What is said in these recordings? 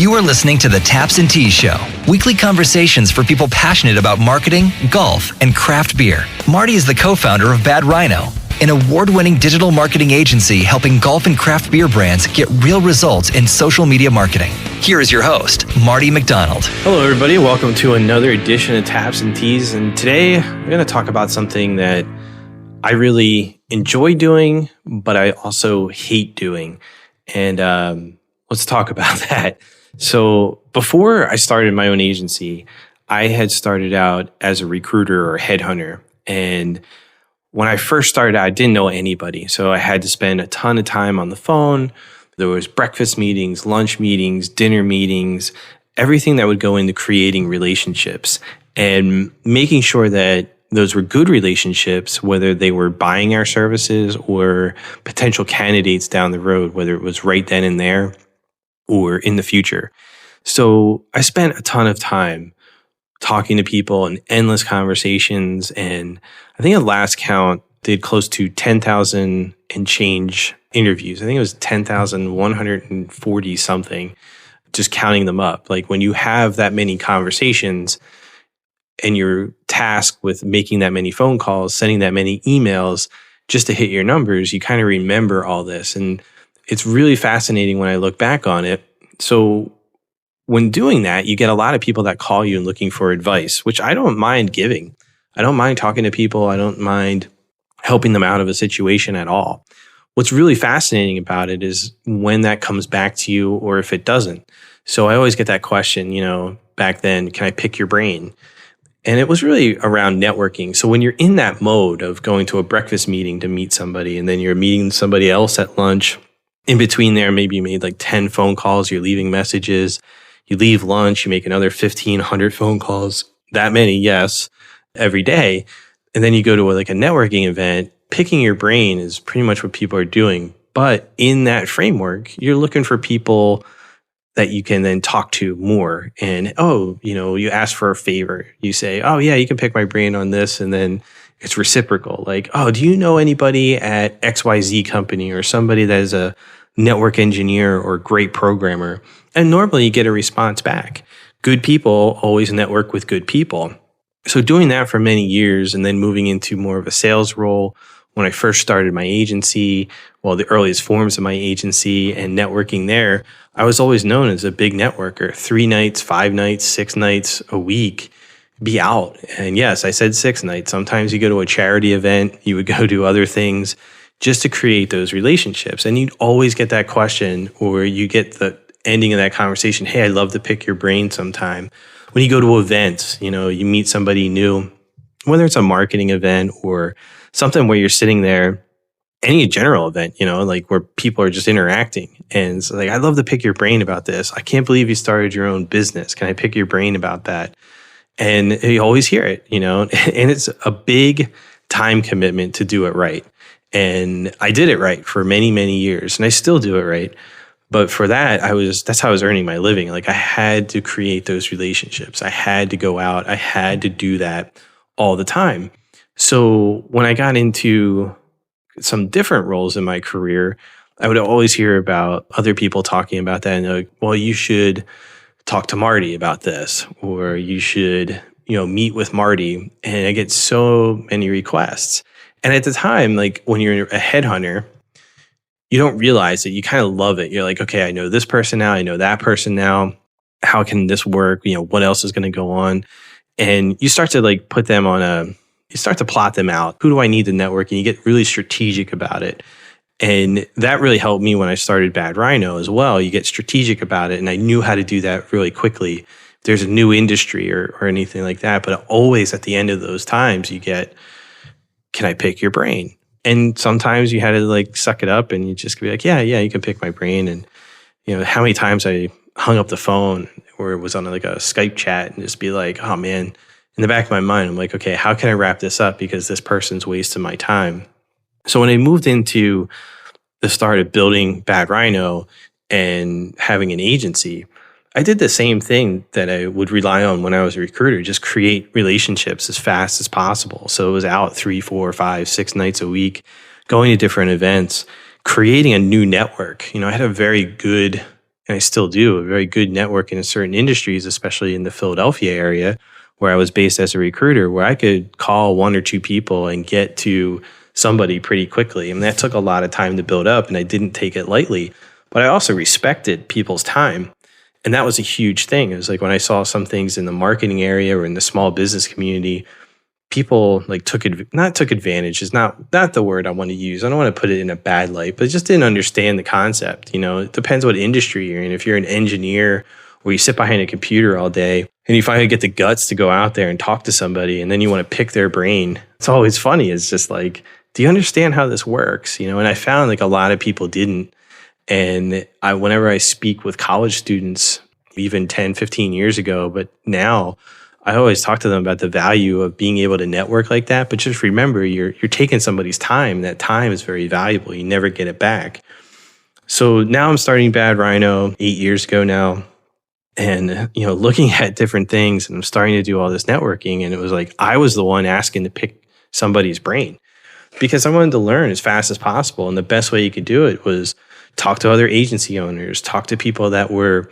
You are listening to the Taps and Teas Show, weekly conversations for people passionate about marketing, golf, and craft beer. Marty is the co-founder of Bad Rhino, an award-winning digital marketing agency helping golf and craft beer brands get real results in social media marketing. Here is your host, Marty McDonald. Hello, everybody. Welcome to another edition of Taps and Teas. And today, I'm going to talk about something that I really enjoy doing, but I also hate doing. And let's talk about that. So before I started my own agency, I had started out as a recruiter or headhunter. And when I first started out, I didn't know anybody. So I had to spend a ton of time on the phone. There was breakfast meetings, lunch meetings, dinner meetings, everything that would go into creating relationships and making sure that those were good relationships, whether they were buying our services or potential candidates down the road, whether it was right then and there or in the future. So I spent a ton of time talking to people and endless conversations. And I think at last count, did close to 10,000 and change interviews. I think it was 10,140 something, just counting them up. Like when you have that many conversations and you're tasked with making that many phone calls, sending that many emails just to hit your numbers, you kind of remember all this. And it's really fascinating when I look back on it. So when doing that, you get a lot of people that call you and looking for advice, which I don't mind giving. I don't mind talking to people. I don't mind helping them out of a situation at all. What's really fascinating about it is when that comes back to you or if it doesn't. So I always get that question, back then, can I pick your brain? And it was really around networking. So when you're in that mode of going to a breakfast meeting to meet somebody, and then you're meeting somebody else at lunch, in between there, maybe you made like 10 phone calls, you're leaving messages, you leave lunch, you make another 1,500 phone calls, that many, yes, every day. And then you go to a networking event. Picking your brain is pretty much what people are doing. But in that framework, you're looking for people that you can then talk to more. And, you ask for a favor. You say, oh, yeah, you can pick my brain on this. And then it's reciprocal. Like, oh, do you know anybody at XYZ company or somebody that is a network engineer or great programmer? And normally you get a response back. Good people always network with good people. So doing that for many years and then moving into more of a sales role. When I first started my agency, the earliest forms of my agency and networking there, I was always known as a big networker. 3 nights, 5 nights, 6 nights a week, be out. And yes, I said 6 nights. Sometimes you go to a charity event, you would go do other things just to create those relationships. And you'd always get that question, or you get the ending of that conversation, hey, I'd love to pick your brain sometime. When you go to events, you meet somebody new, whether it's a marketing event or something where you're sitting there, any general event, where people are just interacting. And it's like, I'd love to pick your brain about this. I can't believe you started your own business. Can I pick your brain about that? And you always hear it, and it's a big time commitment to do it right. And I did it right for many, many years, and I still do it right. But for that, that's how I was earning my living. Like I had to create those relationships. I had to go out. I had to do that all the time. So when I got into some different roles in my career, I would always hear about other people talking about that. And they're like, well, you should talk to Marty about this, or you should, meet with Marty. And I get so many requests. And at the time, when you're a headhunter, you don't realize that you kind of love it. You're like, okay, I know this person now. I know that person now. How can this work? What else is going to go on? And you start to put them on you start to plot them out. Who do I need to network? And you get really strategic about it. And that really helped me when I started Bad Rhino as well. You get strategic about it. And I knew how to do that really quickly. If there's a new industry or anything like that. But always at the end of those times, you get, can I pick your brain? And sometimes you had to suck it up and you just be like, yeah, you can pick my brain. And, how many times I hung up the phone or was on a Skype chat and just be like, oh man, in the back of my mind, I'm like, okay, how can I wrap this up? Because this person's wasting my time. So when I moved into the start of building Bad Rhino and having an agency, I did the same thing that I would rely on when I was a recruiter, just create relationships as fast as possible. So it was out 3, 4, 5, 6 nights a week, going to different events, creating a new network. I had a very good and I still do, a very good network in certain industries, especially in the Philadelphia area where I was based as a recruiter, where I could call one or two people and get to somebody pretty quickly. And that took a lot of time to build up, and I didn't take it lightly. But I also respected people's time. And that was a huge thing. It was like when I saw some things in the marketing area or in the small business community, people like took advantage is not the word I want to use. I don't want to put it in a bad light, but just didn't understand the concept. It depends what industry you're in. If you're an engineer or you sit behind a computer all day and you finally get the guts to go out there and talk to somebody and then you want to pick their brain, it's always funny. It's just like, do you understand how this works? And I found like a lot of people didn't. And whenever I speak with college students, even 10, 15 years ago, but now I always talk to them about the value of being able to network like that. But just remember, you're taking somebody's time. That time is very valuable. You never get it back. So now I'm starting Bad Rhino 8 years ago now. And, looking at different things, and I'm starting to do all this networking. And it was like, I was the one asking to pick somebody's brain because I wanted to learn as fast as possible. And the best way you could do it was talk to other agency owners, talk to people that were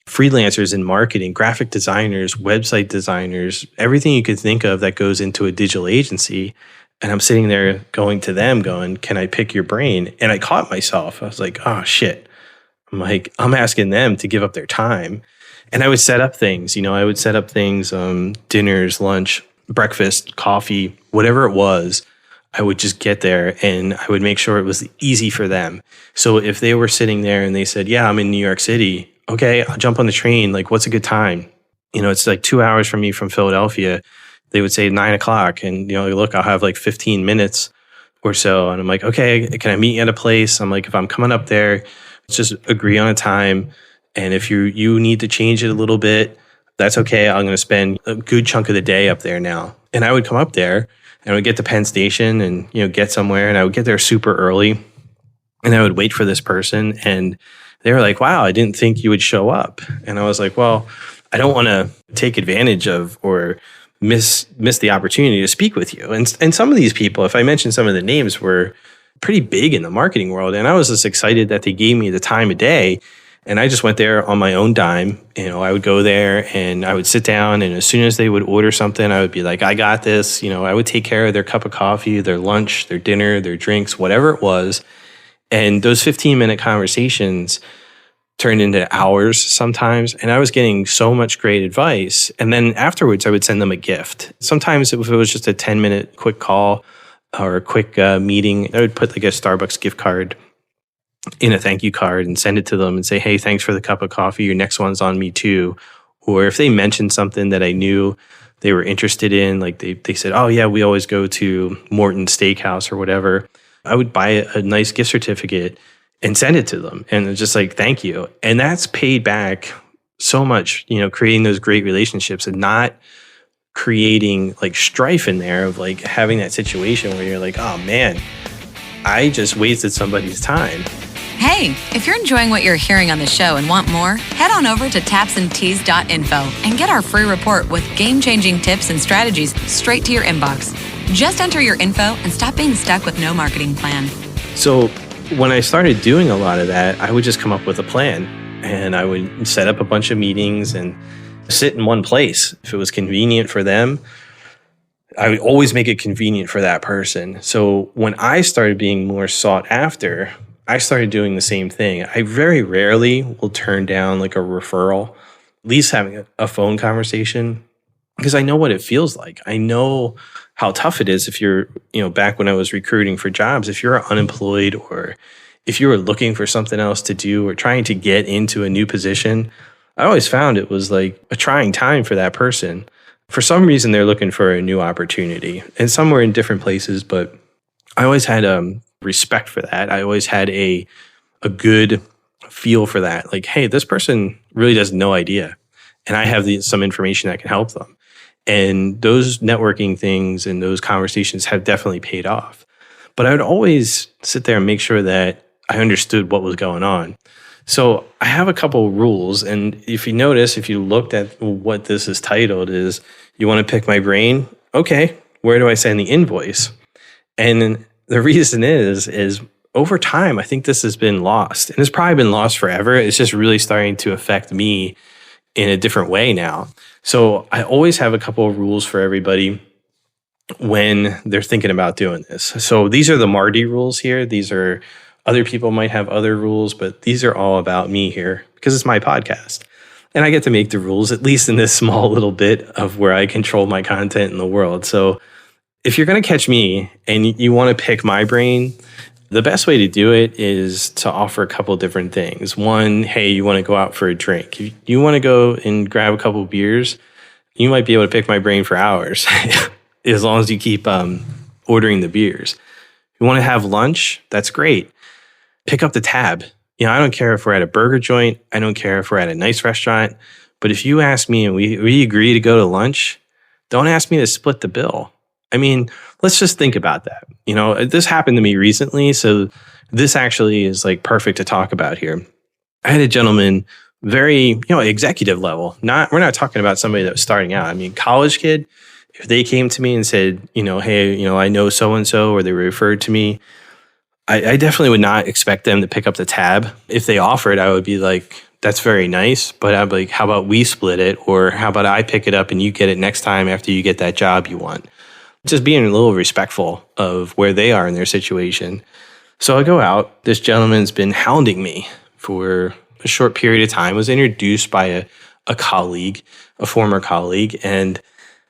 freelancers in marketing, graphic designers, website designers, everything you could think of that goes into a digital agency. And I'm sitting there going to them going, can I pick your brain? And I caught myself. I was like, oh shit. I'm asking them to give up their time. And I would set up things, dinners, lunch, breakfast, coffee, whatever it was. I would just get there and I would make sure it was easy for them. So if they were sitting there and they said, yeah, I'm in New York City. Okay, I'll jump on the train. Like, what's a good time? It's like 2 hours from me from Philadelphia. They would say 9 o'clock. And, look, I'll have like 15 minutes or so. And I'm like, okay, can I meet you at a place? I'm like, if I'm coming up there, let's just agree on a time. And if you need to change it a little bit, that's okay. I'm going to spend a good chunk of the day up there now. And I would come up there and I would get to Penn Station and, get somewhere. And I would get there super early and I would wait for this person. And they were like, wow, I didn't think you would show up. And I was like, well, I don't want to take advantage of or miss the opportunity to speak with you. And some of these people, if I mention some of the names, were pretty big in the marketing world. And I was just excited that they gave me the time of day. And I just went there on my own dime. I would go there and I would sit down. And as soon as they would order something, I would be like, I got this. I would take care of their cup of coffee, their lunch, their dinner, their drinks, whatever it was. And those 15-minute conversations turned into hours sometimes. And I was getting so much great advice. And then afterwards, I would send them a gift. Sometimes if it was just a 10-minute quick call or a quick meeting, I would put like a Starbucks gift card in a thank you card and send it to them and say, hey, thanks for the cup of coffee. Your next one's on me too. Or if they mentioned something that I knew they were interested in, like they said, oh yeah, we always go to Morton Steakhouse or whatever. I would buy a nice gift certificate and send it to them. And it's just like, thank you. And that's paid back so much, creating those great relationships and not creating like strife in there of like having that situation where you're like, oh man, I just wasted somebody's time. Hey, if you're enjoying what you're hearing on the show and want more, head on over to tapsandtees.info and get our free report with game-changing tips and strategies straight to your inbox. Just enter your info and stop being stuck with no marketing plan. So when I started doing a lot of that, I would just come up with a plan and I would set up a bunch of meetings and sit in one place. If it was convenient for them, I would always make it convenient for that person. So when I started being more sought after, I started doing the same thing. I very rarely will turn down like a referral, at least having a phone conversation, because I know what it feels like. I know how tough it is if you're, back when I was recruiting for jobs, if you're unemployed or if you were looking for something else to do or trying to get into a new position, I always found it was like a trying time for that person. For some reason, they're looking for a new opportunity, and some were in different places, but I always had respect for that. I always had a good feel for that. Like, hey, this person really has no idea, and I have some information that can help them. And those networking things and those conversations have definitely paid off. But I would always sit there and make sure that I understood what was going on. So I have a couple rules. And if you notice, if you looked at what this is titled is, you want to pick my brain? Okay, where do I send the invoice? And the reason is, over time, I think this has been lost, and it's probably been lost forever. It's just really starting to affect me in a different way now. So I always have a couple of rules for everybody when they're thinking about doing this. So these are the Marty rules here. These are, other people might have other rules, but these are all about me here because it's my podcast. And I get to make the rules, at least in this small little bit of where I control my content in the world. So if you're going to catch me and you want to pick my brain, the best way to do it is to offer a couple different things. One, hey, you want to go out for a drink. If you want to go and grab a couple beers, you might be able to pick my brain for hours as long as you keep ordering the beers. If you want to have lunch, that's great. Pick up the tab. I don't care if we're at a burger joint. I don't care if we're at a nice restaurant. But if you ask me and we agree to go to lunch, don't ask me to split the bill. I mean, let's just think about that. This happened to me recently, so this actually is like perfect to talk about here. I had a gentleman, very, executive level. We're not talking about somebody that was starting out. I mean, college kid, if they came to me and said, hey, I know so-and-so, or they referred to me, I definitely would not expect them to pick up the tab. If they offered, I would be like, that's very nice, but I'd be like, how about we split it? Or how about I pick it up and you get it next time after you get that job you want? Just being a little respectful of where they are in their situation. So I go out. This gentleman's been hounding me for a short period of time, was introduced by a colleague, a former colleague. And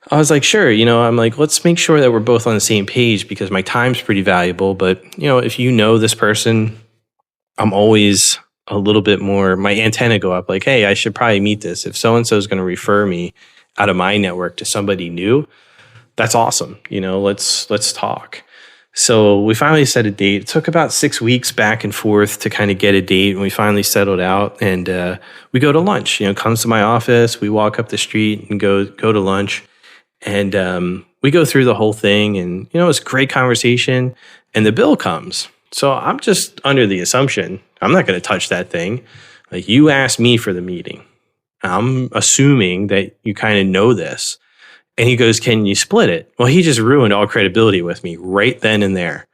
I was like, sure, I'm like, let's make sure that we're both on the same page because my time's pretty valuable. But, if you know this person, I'm always a little bit more, my antenna go up like, hey, I should probably meet this. If so-and-so is going to refer me out of my network to somebody new, that's awesome. Let's talk. So we finally set a date. It took about 6 weeks back and forth to kind of get a date, and we finally settled out. And we go to lunch. Comes to my office. We walk up the street and go to lunch, and we go through the whole thing. And it's a great conversation. And the bill comes. So I'm just under the assumption I'm not going to touch that thing. Like, you asked me for the meeting. I'm assuming that you kind of know this. And he goes, can you split it? Well, he just ruined all credibility with me right then and there.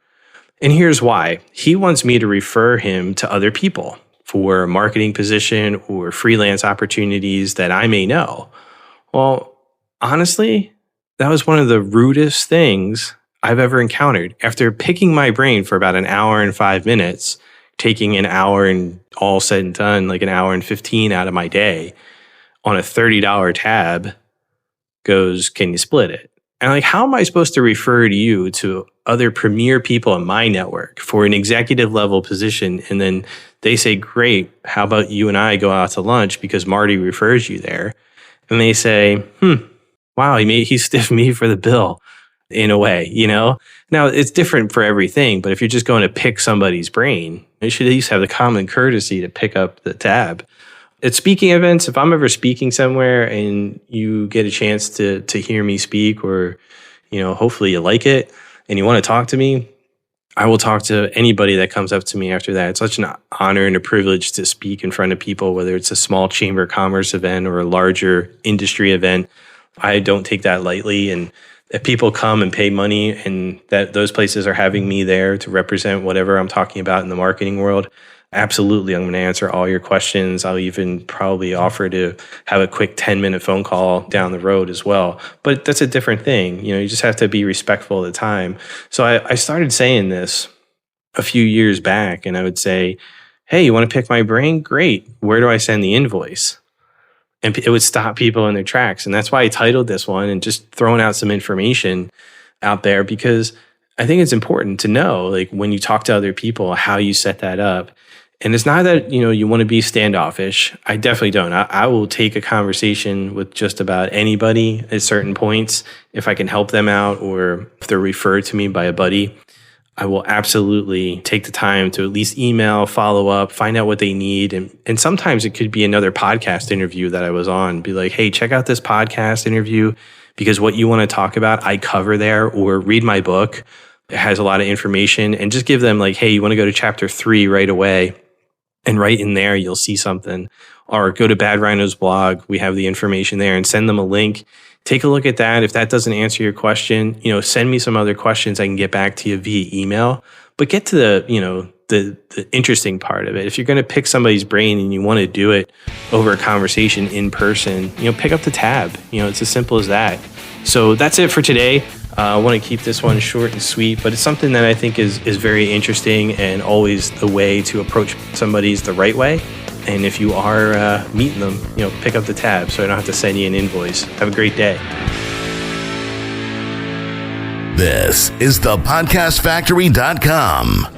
And here's why. He wants me to refer him to other people for a marketing position or freelance opportunities that I may know. Well, honestly, that was one of the rudest things I've ever encountered. After picking my brain for about an hour and 5 minutes, taking an hour and all said and done, like an hour and 15 out of my day on a $30 tab, goes, can you split it? And like, how am I supposed to refer to you to other premier people in my network for an executive level position? And then they say, great, how about you and I go out to lunch because Marty refers you there? And they say, wow, he stiffed me for the bill in a way, Now, it's different for everything, but if you're just going to pick somebody's brain, you should at least have the common courtesy to pick up the tab. At speaking events, if I'm ever speaking somewhere and you get a chance to hear me speak, or, hopefully you like it and you want to talk to me, I will talk to anybody that comes up to me after that. It's such an honor and a privilege to speak in front of people, whether it's a small chamber of commerce event or a larger industry event. I don't take that lightly. And if people come and pay money and that those places are having me there to represent whatever I'm talking about in the marketing world, absolutely, I'm going to answer all your questions. I'll even probably offer to have a quick 10-minute phone call down the road as well. But that's a different thing. You just have to be respectful of the time. So I started saying this a few years back, and I would say, hey, you want to pick my brain? Great. Where do I send the invoice? And it would stop people in their tracks. And that's why I titled this one and just throwing out some information out there, because I think it's important to know, like, when you talk to other people, how you set that up. And it's not that, you want to be standoffish. I definitely don't. I will take a conversation with just about anybody at certain points. If I can help them out, or if they're referred to me by a buddy, I will absolutely take the time to at least email, follow up, find out what they need. And sometimes it could be another podcast interview that I was on. Be like, hey, check out this podcast interview because what you want to talk about, I cover there, or read my book. It has a lot of information, and just give them like, hey, you want to go to chapter 3 right away. And right in there, you'll see something. Or go to Bad Rhino's blog. We have the information there, and send them a link. Take a look at that. If that doesn't answer your question, send me some other questions. I can get back to you via email. but get to the interesting part of it. If you're going to pick somebody's brain and you want to do it over a conversation in person, pick up the tab. It's as simple as that. So that's it for today. I want to keep this one short and sweet, but it's something that I think is very interesting, and always the way to approach somebody is the right way. And if you are meeting them, pick up the tab so I don't have to send you an invoice. Have a great day. This is thepodcastfactory.com.